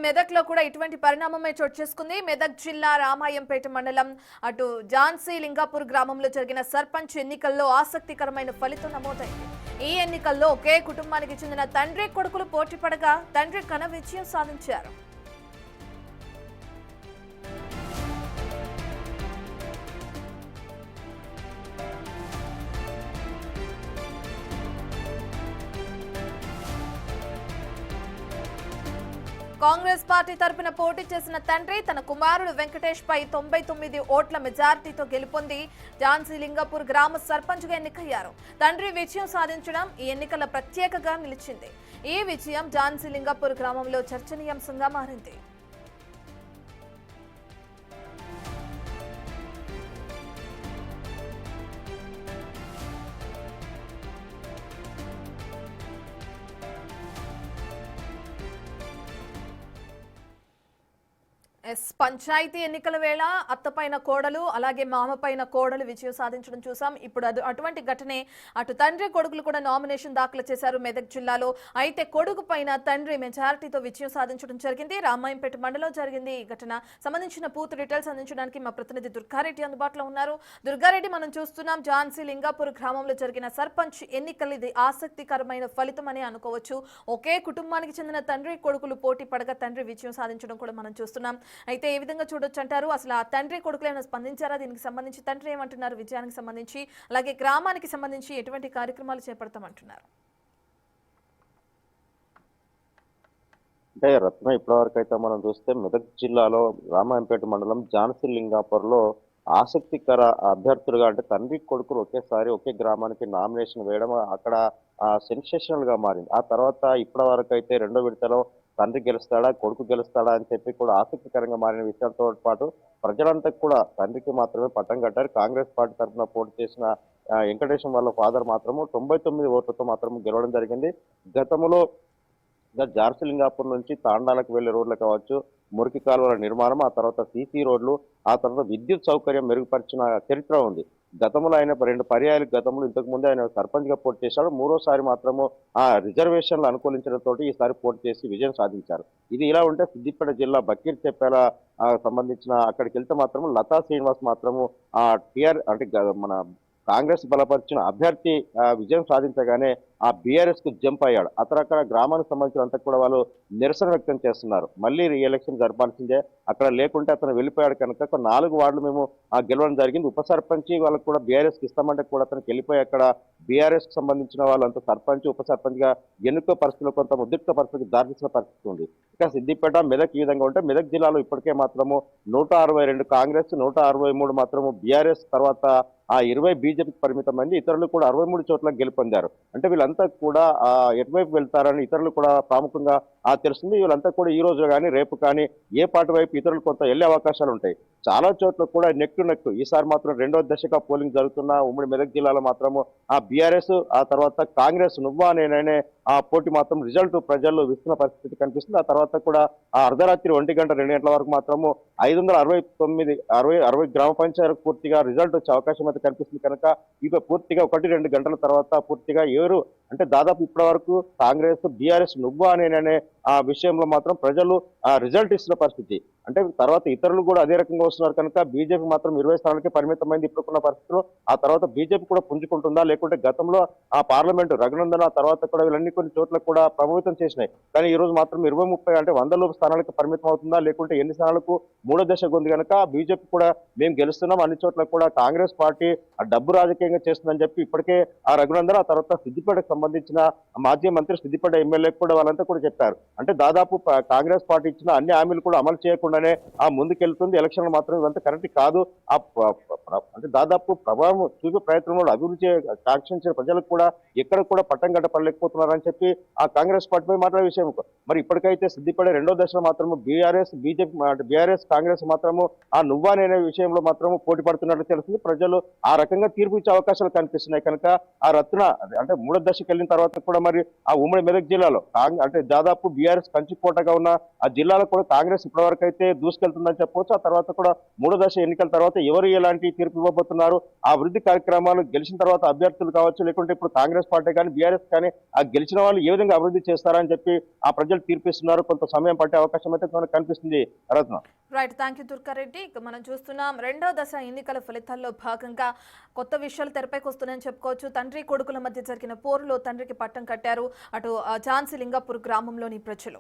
మెదక్లో కూడా ఇటువంటి పరిణామమే చోటు చేసుకుంది. మెదక్ జిల్లా రామాయంపేట మండలం అటు ఝాన్సీ లింగాపూర్ గ్రామంలో జరిగిన సర్పంచ్ ఎన్నికల్లో ఆసక్తికరమైన ఫలితం నమోదైంది. ఈ ఎన్నికల్లో ఒకే కుటుంబానికి చెందిన తండ్రి కొడుకులు పోటీ పడగా తండ్రి ఘన విజయం సాధించారు. కాంగ్రెస్ పార్టీ తరపున పోటీ చేసిన తండ్రి తన కుమారుడు వెంకటేష్ పై 99 ఓట్ల మెజారిటీతో గెలుపొంది ఝాన్సీ లింగాపూర్ గ్రామ సర్పంచ్ గా ఎన్నికయ్యారు. తండ్రి విజయం సాధించడం ఈ ఎన్నికల ప్రత్యేకగా నిలిచింది. ఈ విజయం ఝాన్సీ లింగాపూర్ గ్రామంలో చర్చనీయాంశంగా మారింది. పంచాయతీ ఎన్నికల వేళ అత్తపైన కోడలు అలాగే మామపైన కోడలు విజయం సాధించడం చూసాం. ఇప్పుడు అటువంటి ఘటనే అటు తండ్రి కొడుకులు కూడా నామినేషన్ దాఖలు చేశారు మెదక్ జిల్లాలో. అయితే కొడుకు పైన తండ్రి మెజారిటీతో విజయం సాధించడం జరిగింది. రామాయంపేట మండలంలో జరిగింది ఈ ఘటన. సంబంధించిన పూర్తి డీటెయిల్స్ అందించడానికి మా ప్రతినిధి దుర్గారెడ్డి అందుబాటులో ఉన్నారు. దుర్గారెడ్డి, మనం చూస్తున్నాం ఝాన్సీ లింగాపూర్ గ్రామంలో జరిగిన సర్పంచ్ ఎన్నికలు ఇది ఆసక్తికరమైన ఫలితం అని అనుకోవచ్చు. ఒకే కుటుంబానికి చెందిన తండ్రి కొడుకులు పోటీ పడగా తండ్రి విజయం సాధించడం కూడా మనం చూస్తున్నాం. అయితే ఏ విధంగా చూడొచ్చు అంటారు? అసలు ఆ తండ్రి కొడుకులు ఏమైనా స్పందించారా? దీనికి సంబంధించి తండ్రి ఏమంటున్నారు? విజయానికి సంబంధించి అలాగే గ్రామానికి సంబంధించి ఎటువంటి కార్యక్రమాలు చేపడతామంటున్నారు? అంటే రత్న, ఇప్పటివరకు అయితే మనం చూస్తే మెదక్ జిల్లాలో రామాయంపేట మండలం ఝాన్సీ లింగాపూర్ లో ఆసక్తికర అభ్యర్థులుగా అంటే తండ్రి కొడుకులు ఒకేసారి ఒకే గ్రామానికి నామినేషన్ వేయడం అక్కడ సెన్సేషనల్ గా మారింది. ఆ తర్వాత ఇప్పటి వరకు అయితే రెండో విడతలో తండ్రి గెలుస్తాడా కొడుకు గెలుస్తాడా అని చెప్పి కూడా ఆసక్తికరంగా మారిన విషయాలతో పాటు ప్రజలంతా కూడా తండ్రికి మాత్రమే పట్టం కట్టారు. కాంగ్రెస్ పార్టీ తరఫున పోటీ చేసిన వెంకటేశం వాళ్ళ ఫాదర్ మాత్రము 99 ఓట్లతో మాత్రం గెలవడం జరిగింది. గతంలో ఝాన్సీ లింగాపూర్ నుంచి తాండాలకు వెళ్లే రోడ్లు కావచ్చు, మురికి కాలువల నిర్మాణం, ఆ తర్వాత సీసీ రోడ్లు, ఆ తర్వాత విద్యుత్ సౌకర్యం మెరుగుపరిచిన చరిత్ర ఉంది. గతంలో ఆయన 2 పర్యాయాలు గతంలో ఇంతకు ముందే ఆయన సర్పంచ్ గా పోటీ చేశాడు. మూడోసారి మాత్రము ఆ రిజర్వేషన్లు అనుకూలించడంతో ఈసారి పోటీ చేసి విజయం సాధించారు. ఇది ఇలా ఉంటే సిద్దిపేట జిల్లా బకీర్ చెప్పేల సంబంధించిన అక్కడికి వెళ్తే మాత్రము లతా శ్రీనివాస్ మాత్రము ఆ టిఆర్ అంటే మన కాంగ్రెస్ బలపరిచిన అభ్యర్థి విజయం సాధించగానే ఆ బీఆర్ఎస్ కు జంప్ అయ్యాడు. అక్కడ గ్రామానికి సంబంధించినంతా కూడా వాళ్ళు నిరసన వ్యక్తం చేస్తున్నారు. మళ్ళీ రీఎలక్షన్ జరపాల్సిందే, అక్కడ లేకుంటే అతను వెళ్ళిపోయాడు కనుక 4 వార్డులు మేము గెలవడం జరిగింది. ఉప సర్పంచ్ వాళ్ళకు కూడా బీఆర్ఎస్ కి ఇస్తామంటే కూడా అతనికి వెళ్ళిపోయి అక్కడ బీఆర్ఎస్ కి సంబంధించిన వాళ్ళంతా సర్పంచ్ ఉప సర్పంచ్ గా ఎన్నికో పరిస్థితుల్లో కొంత ఉద్రిక్త పరిస్థితికి దారితీసిన పరిస్థితి ఉంది. ఇక సిద్దిపేట మెదక్ ఈ విధంగా ఉంటే మెదక్ జిల్లాలో ఇప్పటికే మాత్రము 162 కాంగ్రెస్, 163 మాత్రము బీఆర్ఎస్, తర్వాత ఆ 20 బీజేపీకి పరిమితమైంది. ఇతరులు కూడా 63 చోట్ల గెలుపొందారు. అంటే వీళ్ళంతా కూడా ఎటువైపు వెళ్తారని ఇతరులు కూడా ప్రాముఖ్యంగా తెలుస్తుంది. వీళ్ళంతా కూడా ఈ రోజు కానీ రేపు కానీ ఏ పార్టీ వైపు ఇతరులు కొంత వెళ్లే అవకాశాలు ఉంటాయి. చాలా చోట్ల కూడా నెక్ టు నెక్ ఈసారి మాత్రం 2వ దశగా పోలింగ్ జరుగుతున్న ఉమ్మడి మెదక్ జిల్లాలో మాత్రము ఆ బీఆర్ఎస్, ఆ తర్వాత కాంగ్రెస్ నువ్వా నేననే ఆ పోటీ మాత్రం రిజల్ట్ ప్రజల్లో ఇస్తున్న పరిస్థితి కనిపిస్తుంది. ఆ తర్వాత కూడా ఆ అర్ధరాత్రి 1 గంట 2 గంటల వరకు మాత్రము 569 గ్రామ పంచాయతీలకు పూర్తిగా రిజల్ట్ వచ్చే అవకాశం అయితే కనిపిస్తుంది. కనుక ఇక పూర్తిగా 1-2 గంటల తర్వాత పూర్తిగా ఎవరు అంటే దాదాపు ఇప్పటి వరకు కాంగ్రెస్ బీఆర్ఎస్ నువ్వా నేననే ఆ విషయంలో మాత్రం ప్రజలు రిజల్ట్ ఇస్తున్న పరిస్థితి. అంటే తర్వాత ఇతరులు కూడా అదే రకంగా వస్తున్నారు కనుక బీజేపీ మాత్రం 20 స్థానాలకే పరిమితమైంది ఇప్పుడున్న పరిస్థితుల్లో. ఆ తర్వాత బీజేపీ కూడా పుంజుకుంటుందా, లేకుంటే గతంలో ఆ పార్లమెంటు రఘునందన్ ఆ తర్వాత కూడా వీళ్ళన్ని కొన్ని చోట్ల కూడా ప్రభావితం చేసినాయి. కానీ ఈ రోజు మాత్రం 20-30 అంటే 100 లోపు స్థానాలకు పరిమితం అవుతుందా, లేకుంటే ఎన్ని స్థానాలకు 3వ దశ ఉంది కనుక బీజేపీ కూడా మేము గెలుస్తున్నాం, అన్ని చోట్ల కూడా కాంగ్రెస్ పార్టీ ఆ డబ్బు రాజకీయంగా చేస్తుందని చెప్పి ఇప్పటికే ఆ రఘునందన్ ఆ తర్వాత సిద్దిపేటకు సంబంధించిన మాజీ మంత్రి సిద్దిపేట ఎమ్మెల్యే కూడా వాళ్ళంతా కూడా చెప్పారు. అంటే దాదాపు కాంగ్రెస్ పార్టీ ఇచ్చిన అన్ని హామీలు కూడా అమలు చేయకుండానే ఆ ముందుకెళ్తుంది. ఎలక్షన్లు మాత్రం ఇదంతా కరెక్ట్ కాదు. అంటే దాదాపు ప్రభావం చూపే ప్రయత్నంలో అభివృద్ధి కాంక్షించిన ప్రజలకు కూడా ఎక్కడ కూడా పట్టం గట్టపడలేకపోతున్నారని చెప్పి ఆ కాంగ్రెస్ పార్టీపై మాట్లాడే విషయం. మరి ఇప్పటికైతే సిద్దిపేట 2వ దశలో మాత్రము బీఆర్ఎస్ బీజేపీ బీఆర్ఎస్ కాంగ్రెస్ మాత్రము ఆ నువ్వానే విషయంలో మాత్రము పోటీ పడుతున్నట్లు తెలుస్తుంది. ప్రజలు ఆ రకంగా తీర్పు ఇచ్చే అవకాశాలు కనిపిస్తున్నాయి. కనుక ఆ రత్న అంటే 3వ దశకు వెళ్ళిన తర్వాత కూడా మరి ఆ ఉమ్మడి మెదక్ జిల్లాలో అంటే దాదాపు బీఆర్ఎస్ బీఆర్ఎస్ కంచుకోటగా ఉన్న ఆ జిల్లాలో కూడా కాంగ్రెస్ ఇప్పటివరకు అయితే దూసుకెళ్తుందని చెప్పవచ్చు. ఆ తర్వాత కూడా 3వ దశ ఎన్నికల తర్వాత ఎవరు ఎలాంటి తీర్పు ఇవ్వబోతున్నారు, ఆ అభివృద్ధి కార్యక్రమాలు గెలిచిన తర్వాత అభ్యర్థులు కావచ్చు, లేకుంటే ఇప్పుడు కాంగ్రెస్ పార్టీ కానీ బీఆర్ఎస్ కానీ ఆ గెలిచిన వాళ్ళు ఏ విధంగా అభివృద్ధి చేస్తారని చెప్పి ఆ ప్రజలు తీర్పిస్తున్నారు. కొంత సమయం పట్టే అవకాశం అయితే మనకు కనిపిస్తుంది. Ratna. Right, thank you Durgareddy. ఇక మనం చూస్తున్నాం 2వ దశ ఎన్నికల ఫలితాల్లో భాగంగా కొత్త విషయాలు తెరపైకి వస్తున్నాయని చెప్పుకోవచ్చు. తండ్రి కొడుకుల మధ్య జరిగిన పోరులో తండ్రికి పట్టం కట్టారు అటు ఝాన్సీ లింగాపూర్ గ్రామంలోని ప్రజలు.